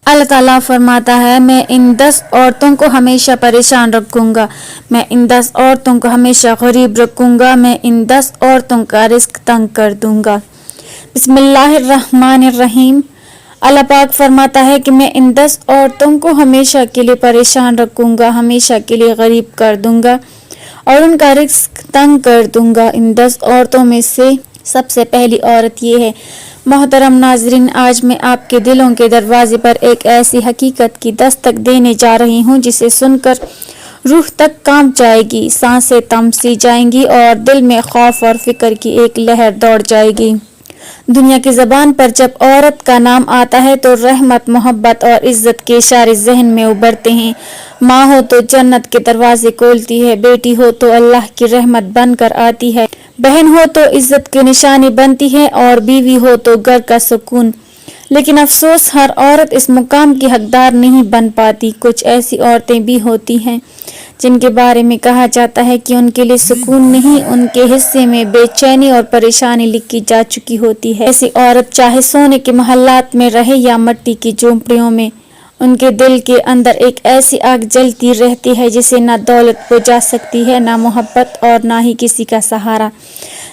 اللہ تعالیٰ فرماتا ہے میں ان 10 عورتوں کو ہمیشہ پریشان رکھوں گا، میں ان 10 عورتوں کو ہمیشہ غریب رکھوں گا، میں ان 10 عورتوں کا رزق تنگ کر دوں گا۔ بسم اللہ الرحمن الرحیم۔ اللہ پاک فرماتا ہے کہ میں ان 10 عورتوں کو ہمیشہ کے لیے پریشان رکھوں گا، ہمیشہ کے لیے غریب کر دوں گا اور ان کا رزق تنگ کر دوں گا۔ ان 10 عورتوں میں سے سب سے پہلی عورت یہ ہے۔ محترم ناظرین، آج میں آپ کے دلوں کے دروازے پر ایک ایسی حقیقت کی دستک دینے جا رہی ہوں جسے سن کر روح تک کانپ جائے گی، سانسیں تھم سی جائیں گی اور دل میں خوف اور فکر کی ایک لہر دوڑ جائے گی۔ دنیا کی زبان پر جب عورت کا نام آتا ہے تو رحمت، محبت اور عزت کے اشارے ذہن میں ابھرتے ہیں۔ ماں ہو تو جنت کے دروازے کھولتی ہے، بیٹی ہو تو اللہ کی رحمت بن کر آتی ہے، بہن ہو تو عزت کی نشانی بنتی ہے اور بیوی ہو تو گھر کا سکون۔ لیکن افسوس، ہر عورت اس مقام کی حقدار نہیں بن پاتی۔ کچھ ایسی عورتیں بھی ہوتی ہیں جن کے بارے میں کہا جاتا ہے کہ ان کے لیے سکون نہیں، ان کے حصے میں بے چینی اور پریشانی لکھی جا چکی ہوتی ہے۔ ایسی عورت چاہے سونے کے محلات میں رہے یا مٹی کی جھونپڑیوں میں، ان کے دل کے اندر ایک ایسی آگ جلتی رہتی ہے جسے نہ دولت بجھا سکتی ہے، نہ محبت اور نہ ہی کسی کا سہارا۔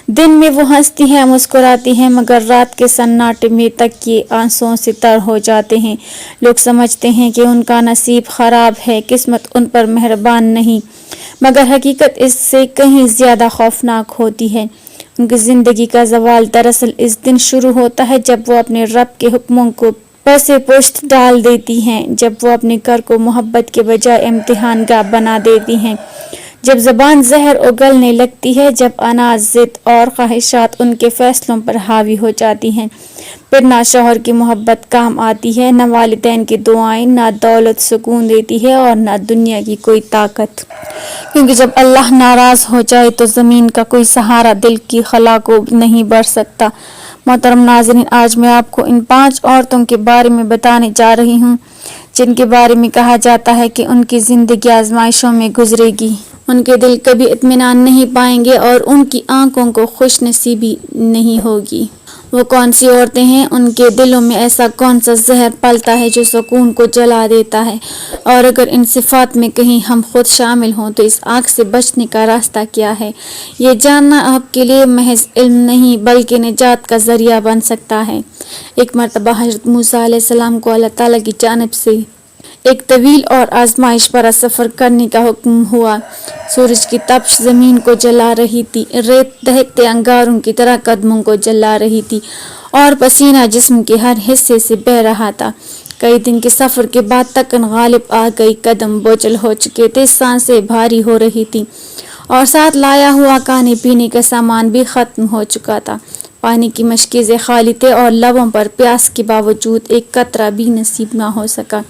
دن میں وہ ہنستی ہیں، مسکراتی ہیں، مگر رات کے سناٹے میں تکیے آنسوؤں سے تر ہو جاتے ہیں۔ لوگ سمجھتے ہیں کہ ان کا نصیب خراب ہے، قسمت ان پر مہربان نہیں، مگر حقیقت اس سے کہیں زیادہ خوفناک ہوتی ہے۔ ان کی زندگی کا زوال دراصل اس دن شروع ہوتا ہے جب وہ اپنے رب کے حکموں کو پس پشت ڈال دیتی ہیں، جب وہ اپنے گھر کو محبت کے بجائے امتحان گاہ بنا دیتی ہیں، جب زبان زہر اگلنے لگتی ہے، جب انا، ضد اور خواہشات ان کے فیصلوں پر حاوی ہو جاتی ہیں۔ پھر نہ شوہر کی محبت کام آتی ہے، نہ والدین کی دعائیں، نہ دولت سکون دیتی ہے اور نہ دنیا کی کوئی طاقت، کیونکہ جب اللہ ناراض ہو جائے تو زمین کا کوئی سہارا دل کی خلا کو نہیں بڑھ سکتا۔ محترم ناظرین، آج میں آپ کو ان 5 عورتوں کے بارے میں بتانے جا رہی ہوں جن کے بارے میں کہا جاتا ہے کہ ان کی زندگی آزمائشوں میں گزرے گی، ان کے دل کبھی اطمینان نہیں پائیں گے اور ان کی آنکھوں کو خوش نصیبی نہیں ہوگی۔ وہ کون سی عورتیں ہیں؟ ان کے دلوں میں ایسا کون سا زہر پلتا ہے جو سکون کو جلا دیتا ہے؟ اور اگر ان صفات میں کہیں ہم خود شامل ہوں تو اس آگ سے بچنے کا راستہ کیا ہے؟ یہ جاننا آپ کے لیے محض علم نہیں بلکہ نجات کا ذریعہ بن سکتا ہے۔ ایک مرتبہ حضرت موسیٰ علیہ السلام کو اللہ تعالیٰ کی جانب سے ایک طویل اور آزمائش بھرا سفر کرنے کا حکم ہوا۔ سورج کی تپش زمین کو جلا رہی تھی، ریت دہکتے انگاروں کی طرح قدموں کو جلا رہی تھی اور پسینہ جسم کے ہر حصے سے بہہ رہا تھا۔ کئی دن کے سفر کے بعد تکن غالب آ گئی، قدم بوجھل ہو چکے تھے، سانسیں بھاری ہو رہی تھیں اور ساتھ لایا ہوا کھانے پینے کا سامان بھی ختم ہو چکا تھا۔ پانی کی مشکیزیں خالی تھے اور لبوں پر پیاس کے باوجود ایک قطرہ بھی نصیب نہ ہو سکا،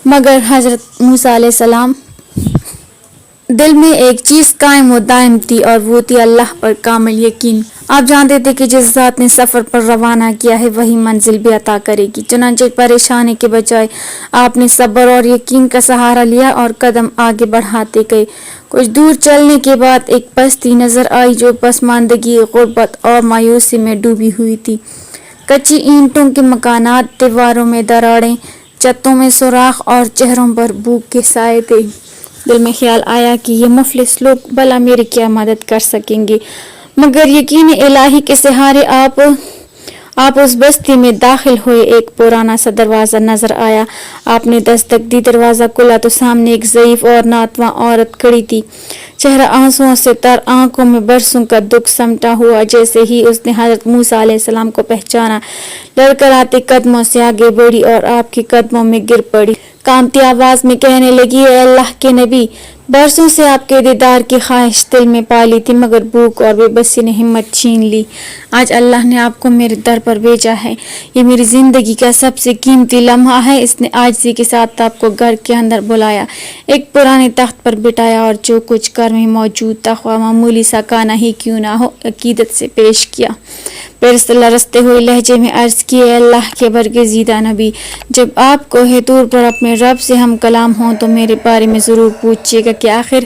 مگر حضرت موسیٰ علیہ السلام دل میں ایک چیز قائم و دائم تھی اور وہ تھی اللہ پر کامل یقین۔ آپ جانتے تھے کہ جس ذات نے سفر پر روانہ کیا ہے وہی منزل بھی عطا کرے گی۔ چنانچہ پریشانی کے بجائے آپ نے صبر اور یقین کا سہارا لیا اور قدم آگے بڑھاتے گئے۔ کچھ دور چلنے کے بعد ایک بستی نظر آئی جو پسماندگی، غربت اور مایوسی میں ڈوبی ہوئی تھی۔ کچی اینٹوں کے مکانات، دیواروں میں دراڑیں، چھتوں میں سوراخ اور چہروں پر بھوک کے سائے تھے۔ دل میں خیال آیا کہ یہ مفلس لوگ بھلا میری کیا مدد کر سکیں گے، مگر یقین الہی کے سہارے آپ اس بستی میں داخل ہوئے۔ ایک پرانا سا دروازہ نظر آیا۔ آپ نے دستک دی، دروازہ کھلا تو سامنے ایک ضعیف اور ناتواں عورت کھڑی تھی، چہرہ آنسوؤں سے تر، آنکھوں میں برسوں کا دکھ سمٹا ہوا۔ جیسے ہی اس نے حضرت موسیٰ علیہ السلام کو پہچانا، لڑکھڑاتے قدموں سے آگے بڑھی اور آپ کے قدموں میں گر پڑی، کانپتی آواز میں کہنے لگی، اے اللہ کے نبی، برسوں سے آپ کے دیدار کی خواہش دل میں پالی تھی، مگر بھوک اور بے بسی نے ہمت چھین لی۔ آج اللہ نے آپ کو میرے در پر بھیجا ہے۔ یہ میری زندگی کا سب سے قیمتی لمحہ ہے۔ اس نے عاجزی کے ساتھ آپ کو گھر کے اندر بلایا، ایک پرانے تخت پر بٹھایا اور جو کچھ گھر میں موجود تھا، خواہ معمولی سا کھانا ہی کیوں نہ ہو، عقیدت سے پیش کیا۔ پھر لرزتے ہوئے لہجے میں عرض کی، اے اللہ کے برگزیدہ نبی، جب آپ کو طور پر اپنے رب سے ہم کلام ہوں تو میرے بارے میں ضرور پوچھیے گا کہ آخر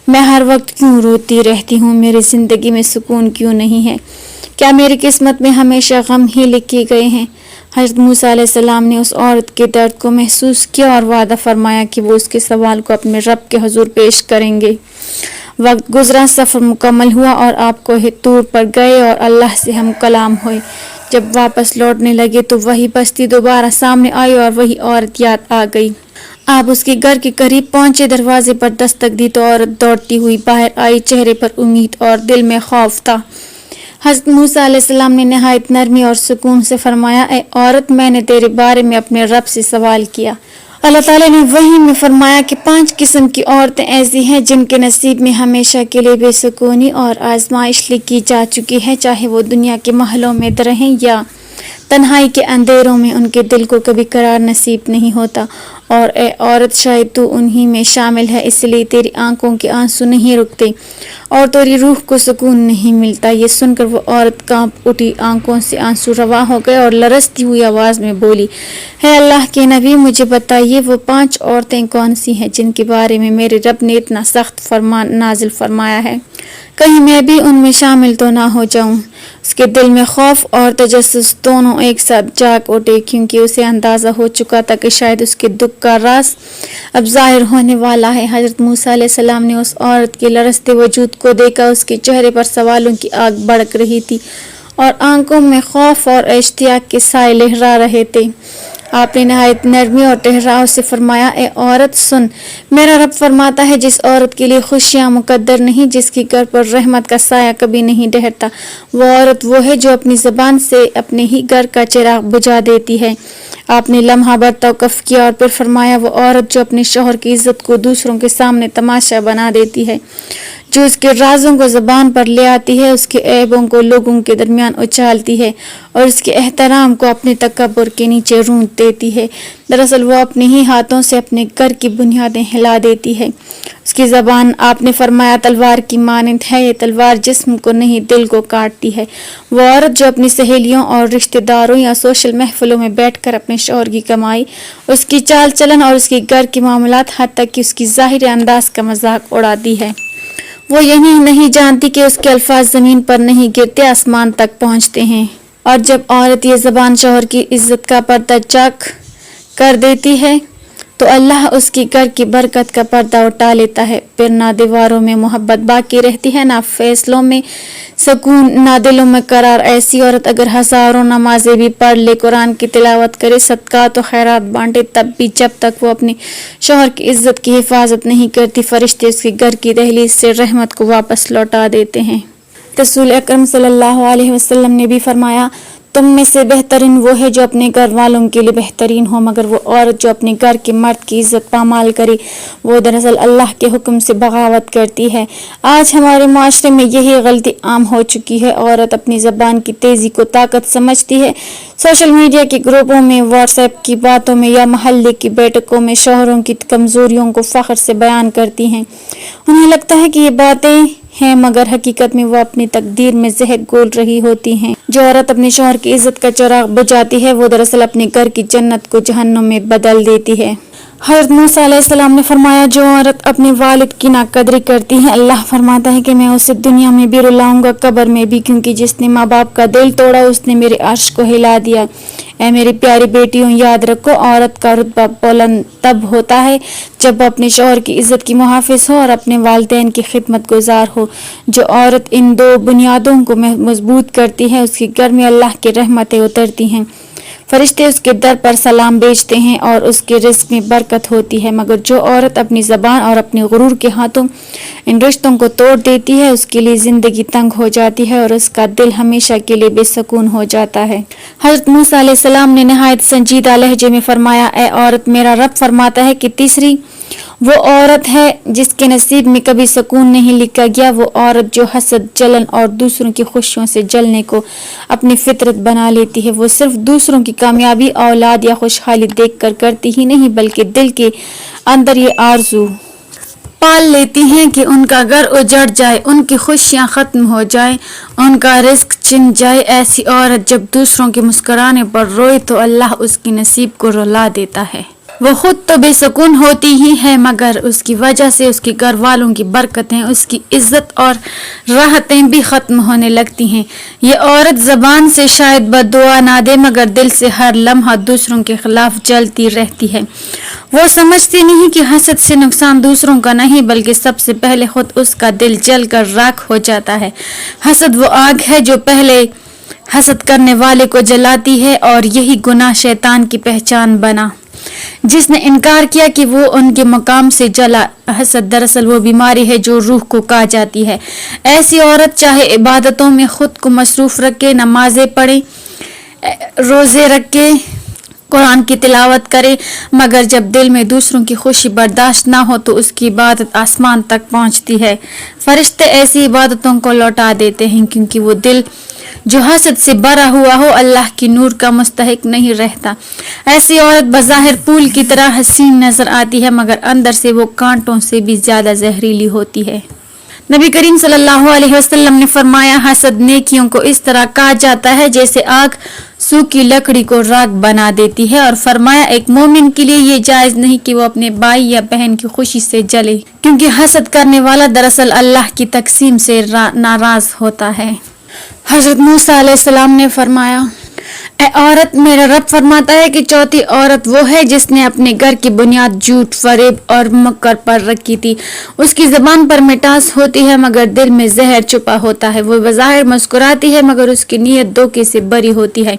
میں ہر وقت کیوں روتی رہتی ہوں، میری زندگی میں سکون کیوں نہیں ہے، کیا میری قسمت میں ہمیشہ غم ہی لکھے گئے ہیں؟ حضرت موسیٰ علیہ السلام نے اس عورت کے درد کو محسوس کیا اور وعدہ فرمایا کہ وہ اس کے سوال کو اپنے رب کے حضور پیش کریں گے۔ وقت گزرا، سفر مکمل ہوا اور آپ کوہ طور پر گئے اور اللہ سے ہم کلام ہوئے۔ جب واپس لوٹنے لگے تو وہی بستی دوبارہ سامنے آئی اور وہی عورت یاد آ گئی۔ آپ اس کے گھر کے قریب پہنچے، دروازے پر دستک دی تو عورت دوڑتی ہوئی باہر آئی، چہرے پر امید اور دل میں خوف تھا۔ حضرت موسیٰ علیہ السلام نے نہایت نرمی اور سکون سے فرمایا، اے عورت، میں نے تیرے بارے میں اپنے رب سے سوال کیا۔ اللہ تعالیٰ نے وحی میں فرمایا کہ 5 قسم کی عورتیں ایسی ہیں جن کے نصیب میں ہمیشہ کے لیے بے سکونی اور آزمائش لکھی جا چکی ہے، چاہے وہ دنیا کے محلوں میں رہیں یا تنہائی کے اندھیروں میں، ان کے دل کو کبھی قرار نصیب نہیں ہوتا۔ اور اے عورت، شاید تو انہی میں شامل ہے، اس لیے تیری آنکھوں کے آنسو نہیں رکتے اور تیری روح کو سکون نہیں ملتا۔ یہ سن کر وہ عورت کانپ اٹھی، آنکھوں سے آنسو رواں ہو گئے اور لرزتی ہوئی آواز میں بولی، ہے اللہ کے نبی، مجھے بتائیے وہ 5 عورتیں کون سی ہیں جن کے بارے میں میرے رب نے اتنا سخت فرمان نازل فرمایا ہے، کہیں میں بھی ان میں شامل تو نہ ہو جاؤں۔ اس کے دل میں خوف اور تجسس دونوں ایک ساتھ جاگ اٹھے، کیونکہ اسے اندازہ ہو چکا تھا کہ شاید اس کے دکھ کا راز اب ظاہر ہونے والا ہے۔ حضرت موسیٰ علیہ السلام نے اس عورت کے لرزتے وجود کو دیکھا، اس کے چہرے پر سوالوں کی آگ بھڑک رہی تھی اور آنکھوں میں خوف اور اشتیاق کے سائے لہرا رہے تھے۔ آپ نے نہایت نرمی اور ٹھہراؤ سے فرمایا، اے عورت سن، میرا رب فرماتا ہے جس عورت کے لیے خوشیاں مقدر نہیں، جس کے گھر پر رحمت کا سایہ کبھی نہیں ٹھہرتا، وہ عورت وہ ہے جو اپنی زبان سے اپنے ہی گھر کا چراغ بجھا دیتی ہے۔ آپ نے لمحہ بھر توقف کیا اور پھر فرمایا، وہ عورت جو اپنے شوہر کی عزت کو دوسروں کے سامنے تماشا بنا دیتی ہے، جو اس کے رازوں کو زبان پر لے آتی ہے، اس کے عیبوں کو لوگوں کے درمیان اچھالتی ہے اور اس کے احترام کو اپنے تکبر کے نیچے رونت دیتی ہے۔ دراصل وہ اپنے ہی ہاتھوں سے اپنے گھر کی بنیادیں ہلا دیتی ہے۔ اس کی زبان، آپ نے فرمایا، تلوار کی مانند ہے، یہ تلوار جسم کو نہیں دل کو کاٹتی ہے۔ وہ عورت جو اپنی سہیلیوں اور رشتہ داروں یا سوشل محفلوں میں بیٹھ کر اپنے شوہر کی کمائی، اس کی چال چلن اور اس کے گھر کے معاملات، حتیٰ کہ اس کی ظاہر انداز کا مذاق اڑاتی ہے، وہ یہی نہیں جانتی کہ اس کے الفاظ زمین پر نہیں گرتے، آسمان تک پہنچتے ہیں۔ اور جب عورت یہ زبان شوہر کی عزت کا پردہ چاک کر دیتی ہے تو اللہ اس کی گھر کی برکت کا پردہ اٹھا لیتا ہے، پھر نہ دیواروں میں محبت باقی رہتی ہے، نہ فیصلوں میں سکون، نہ دلوں میں قرار۔ ایسی عورت اگر ہزاروں نمازیں بھی پڑھ لے، قرآن کی تلاوت کرے، صدقات و خیرات بانٹے، تب بھی جب تک وہ اپنے شوہر کی عزت کی حفاظت نہیں کرتی، فرشتے اس کے گھر کی دہلیز سے رحمت کو واپس لوٹا دیتے ہیں۔ رسول اکرم صلی اللہ علیہ وسلم نے بھی فرمایا، تم میں سے بہترین وہ ہے جو اپنے گھر والوں کے لیے بہترین ہو، مگر وہ عورت جو اپنے گھر کے مرد کی عزت پامال کرے، وہ دراصل اللہ کے حکم سے بغاوت کرتی ہے۔ آج ہمارے معاشرے میں یہی غلطی عام ہو چکی ہے، عورت اپنی زبان کی تیزی کو طاقت سمجھتی ہے، سوشل میڈیا کے گروپوں میں، واٹس ایپ کی باتوں میں یا محلے کی بیٹھکوں میں شوہروں کی کمزوریوں کو فخر سے بیان کرتی ہیں۔ انہیں لگتا ہے کہ یہ باتیں ہیں، مگر حقیقت میں وہ اپنی تقدیر میں زہر گھول رہی ہوتی ہیں۔ جو عورت اپنے شوہر کی عزت کا چراغ بجھاتی ہے، وہ دراصل اپنے گھر کی جنت کو جہنم میں بدل دیتی ہے۔ حضرت موسیٰ علیہ السلام نے فرمایا، جو عورت اپنے والد کی ناقدری کرتی ہے، اللہ فرماتا ہے کہ میں اسے دنیا میں بھی رلاؤں گا، قبر میں بھی، کیونکہ جس نے ماں باپ کا دل توڑا اس نے میرے عرش کو ہلا دیا۔ اے میری پیاری بیٹیوں، یاد رکھو، عورت کا رتبہ بلند تب ہوتا ہے جب وہ اپنے شوہر کی عزت کی محافظ ہو اور اپنے والدین کی خدمت گزار ہو۔ جو عورت ان 2 بنیادوں کو مضبوط کرتی ہے، اس کے گھر میں اللہ کی رحمتیں اترتی ہیں، فرشتے اس کے در پر سلام بھیجتے ہیں اور اس کے رزق میں برکت ہوتی ہے۔ مگر جو عورت اپنی زبان اور اپنے غرور کے ہاتھوں ان رشتوں کو توڑ دیتی ہے، اس کے لیے زندگی تنگ ہو جاتی ہے اور اس کا دل ہمیشہ کے لیے بے سکون ہو جاتا ہے۔ حضرت موسیٰ علیہ السلام نے نہایت سنجیدہ لہجے میں فرمایا، اے عورت، میرا رب فرماتا ہے کہ تیسری وہ عورت ہے جس کے نصیب میں کبھی سکون نہیں لکھا گیا، وہ عورت جو حسد، جلن اور دوسروں کی خوشیوں سے جلنے کو اپنی فطرت بنا لیتی ہے۔ وہ صرف دوسروں کی کامیابی، اولاد یا خوشحالی دیکھ کر کرتی ہی نہیں، بلکہ دل کے اندر یہ آرزو پال لیتی ہیں کہ ان کا گھر اجڑ جائے، ان کی خوشیاں ختم ہو جائیں، ان کا رزق چھن جائے۔ ایسی عورت جب دوسروں کے مسکرانے پر روئے تو اللہ اس کی نصیب کو رلا دیتا ہے۔ وہ خود تو بے سکون ہوتی ہی ہے مگر اس کی وجہ سے اس کے گھر والوں کی برکتیں، اس کی عزت اور راحتیں بھی ختم ہونے لگتی ہیں۔ یہ عورت زبان سے شاید بد دعا نہ دے مگر دل سے ہر لمحہ دوسروں کے خلاف جلتی رہتی ہے۔ وہ سمجھتی نہیں کہ حسد سے نقصان دوسروں کا نہیں بلکہ سب سے پہلے خود اس کا دل جل کر راکھ ہو جاتا ہے۔ حسد وہ آگ ہے جو پہلے حسد کرنے والے کو جلاتی ہے اور یہی گناہ شیطان کی پہچان بنا۔ جس نے انکار کیا کہ وہ ان کے مقام سے جلا، حسد دراصل وہ بیماری ہے جو روح کو کھا جاتی ہے۔ ایسی عورت چاہے عبادتوں میں خود کو مصروف رکھے، نمازیں پڑھے، روزے رکھے، قرآن کی تلاوت کرے، مگر جب دل میں دوسروں کی خوشی برداشت نہ ہو تو اس کی عبادت آسمان تک پہنچتی ہے۔ فرشتے ایسی عبادتوں کو لوٹا دیتے ہیں کیونکہ وہ دل جو حسد سے بھرا ہوا ہو اللہ کی نور کا مستحق نہیں رہتا۔ ایسی عورت بظاہر پھول کی طرح حسین نظر آتی ہے مگر اندر سے وہ کانٹوں سے بھی زیادہ زہریلی ہوتی ہے۔ نبی کریم صلی اللہ علیہ وسلم نے فرمایا، حسد نیکیوں کو اس طرح کھا جاتا ہے جیسے آگ سوکھی لکڑی کو راکھ بنا دیتی ہے، اور فرمایا ایک مومن کے لیے یہ جائز نہیں کہ وہ اپنے بھائی یا بہن کی خوشی سے جلے، کیونکہ حسد کرنے والا دراصل اللہ کی تقسیم سے ناراض ہوتا ہے۔ حضرت موسیٰ علیہ السلام نے فرمایا، اے عورت، میرا رب فرماتا ہے کہ چوتھی عورت وہ ہے جس نے اپنے گھر کی بنیاد جھوٹ، فریب اور مکر پر رکھی تھی۔ اس کی زبان پر مٹاس ہوتی ہے مگر دل میں زہر چھپا ہوتا ہے۔ وہ بظاہر مسکراتی ہے مگر اس کی نیت دھوکے سے بھری ہوتی ہے۔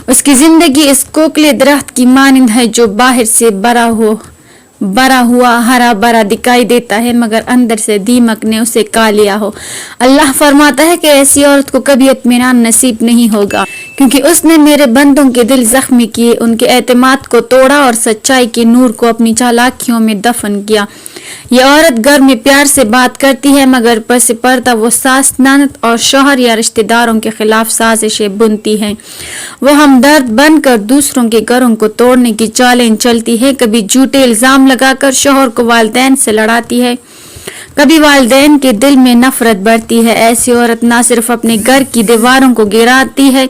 اس کی زندگی اس کوکلے درخت کی مانند ہے جو باہر سے بھرا ہوا ہرا بھرا دکھائی دیتا ہے مگر اندر سے دیمک نے اسے کھا لیا ہو۔ اللہ فرماتا ہے کہ ایسی عورت کو کبھی اطمینان نصیب نہیں ہوگا کیونکہ اس نے میرے بندوں کے دل زخمی کیے، ان کے اعتماد کو توڑا اور سچائی کے نور کو اپنی چالاکیوں میں دفن کیا۔ یہ عورت گھر میں پیار سے بات کرتی ہے مگر پس پردہ وہ ساس، نند اور شوہر یا رشتہ داروں کے خلاف سازشیں بنتی ہے۔ وہ ہمدرد بن کر دوسروں کے گھروں کو توڑنے کی چالیں چلتی ہے، کبھی جھوٹے الزام لگا کر شوہر کو والدین سے لڑاتی ہے، کبھی والدین کے دل میں نفرت بڑھتی ہے۔ ایسی عورت نہ صرف اپنے گھر کی دیواروں کو گراتی ہے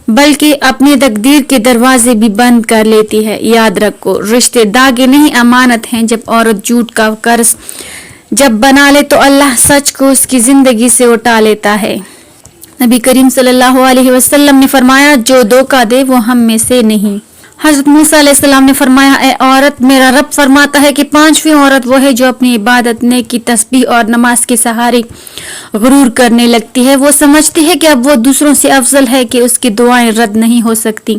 بلکہ اپنی تقدیر کے دروازے بھی بند کر لیتی ہے۔ یاد رکھو، رشتے داغے نہیں امانت ہیں۔ جب عورت جھوٹ کا قرض جب بنا لے تو اللہ سچ کو اس کی زندگی سے اٹھا لیتا ہے۔ نبی کریم صلی اللہ علیہ وسلم نے فرمایا، جو دھوکہ دے وہ ہم میں سے نہیں۔ حضرت موسیٰ علیہ السلام نے فرمایا، اے عورت، میرا رب فرماتا ہے کہ پانچویں عورت وہ ہے جو اپنی عبادت، نیکی، تسبیح اور نماز کے سہارے غرور کرنے لگتی ہے۔ وہ سمجھتی ہے کہ اب وہ دوسروں سے افضل ہے کہ اس کی دعائیں رد نہیں ہو سکتی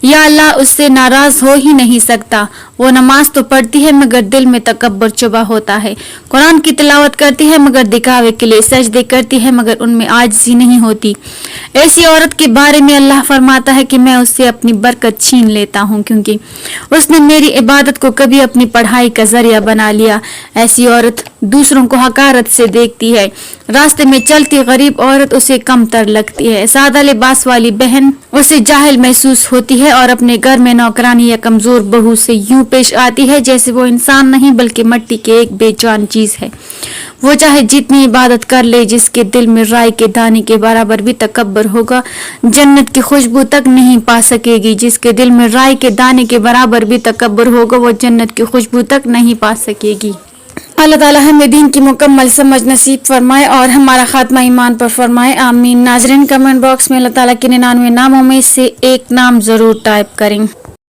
یا اللہ اس سے ناراض ہو ہی نہیں سکتا۔ وہ نماز تو پڑھتی ہے مگر دل میں تکبر چھپا ہوتا ہے، قرآن کی تلاوت کرتی ہے مگر دکھاوے کے لیے، سجدے کرتی ہے مگر ان میں عاجزی نہیں ہوتی۔ ایسی عورت کے بارے میں اللہ فرماتا ہے کہ میں اس سے اپنی برکت چھین لیتا ہوں کیونکہ اس نے میری عبادت کو کبھی اپنی پڑھائی کا ذریعہ بنا لیا۔ ایسی عورت دوسروں کو حقارت سے دیکھتی ہے، راستے میں چلتی غریب عورت اسے کم تر لگتی ہے، سادہ لباس والی بہن اسے جاہل محسوس ہوتی ہے اور اپنے گھر میں نوکرانی یا کمزور بہو سے یوں پیش آتی ہے جیسے وہ انسان نہیں بلکہ مٹی کی ایک بے جان چیز ہے۔ وہ چاہے جتنی عبادت کر لے، جس کے دل میں رائی کے دانے کے برابر بھی تکبر ہوگا جنت کی خوشبو تک نہیں پا سکے گی۔ جس کے دل میں رائی کے دانے کے برابر بھی تکبر ہوگا وہ جنت کی خوشبو تک نہیں پا سکے گی۔ اللہ تعالیٰ ہمیں دین کی مکمل سمجھ نصیب فرمائے اور ہمارا خاتمہ ایمان پر فرمائے، آمین۔ ناظرین، کمنٹ باکس میں اللہ تعالیٰ کے 99 ناموں میں سے ایک نام ضرور ٹائپ کریں۔